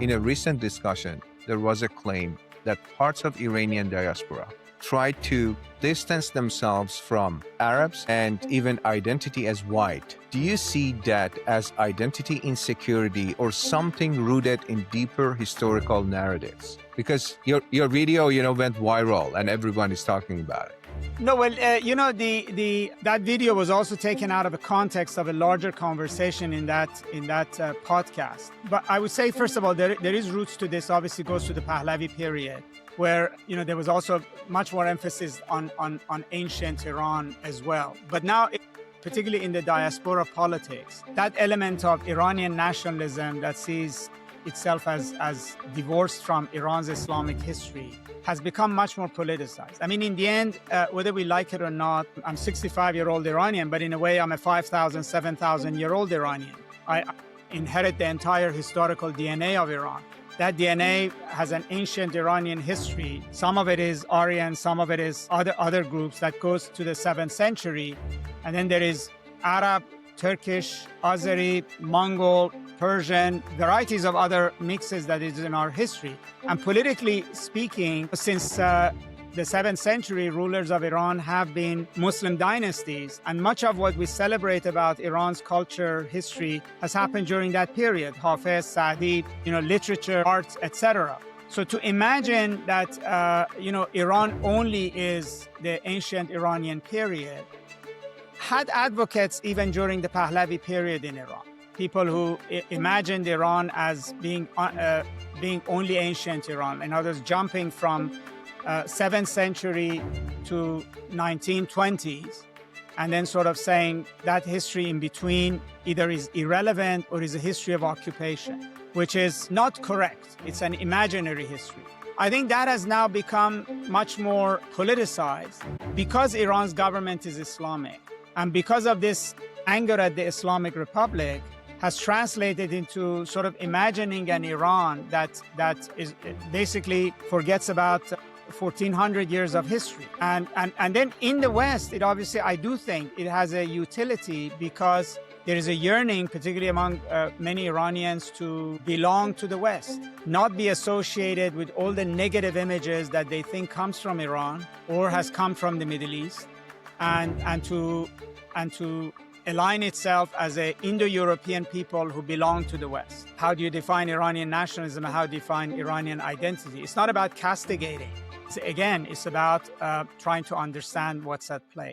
In a recent discussion, there was a claim that parts of Iranian diaspora tried to distance themselves from Arabs and even identity as white. Do you see that as identity insecurity or something rooted in deeper historical narratives? Because your video, went viral and everyone is talking about it. No, well, that video was also taken out of the context of a larger conversation in that podcast. But I would say, first of all, there is roots to this. Obviously, goes to the Pahlavi period, where there was also much more emphasis on ancient Iran as well. But now, particularly in the diaspora politics, that element of Iranian nationalism that sees itself as divorced from Iran's Islamic history has become much more politicized. I mean, in the end, whether we like it or not, I'm 65-year-old Iranian, but in a way, I'm a 5,000, 7,000-year-old Iranian. I inherit the entire historical DNA of Iran. That DNA has an ancient Iranian history. Some of it is Aryan, some of it is other groups that goes to the 7th century. And then there is Arab, Turkish, Azeri, Mongol, Persian, varieties of other mixes that is in our history. And politically speaking, since the 7th century, rulers of Iran have been Muslim dynasties. And much of what we celebrate about Iran's culture, history, has happened during that period. Hafiz, Sa'di, literature, arts, etc. So to imagine that, Iran only is the ancient Iranian period, had advocates even during the Pahlavi period in Iran. People who imagined Iran as being only ancient Iran, in others jumping from 7th century to 1920s, and then sort of saying that history in between either is irrelevant or is a history of occupation, which is not correct. It's an imaginary history. I think that has now become much more politicized because Iran's government is Islamic. And because of this anger at the Islamic Republic has translated into sort of imagining an Iran that is basically forgets about 1,400 years of history. And then in the West, it obviously, I do think it has a utility because there is a yearning, particularly among many Iranians, to belong to the West, not be associated with all the negative images that they think comes from Iran or has come from the Middle East, and to align itself as an Indo-European people who belong to the West. How do you define Iranian nationalism? How do you define Iranian identity? It's not about castigating. It's about trying to understand what's at play.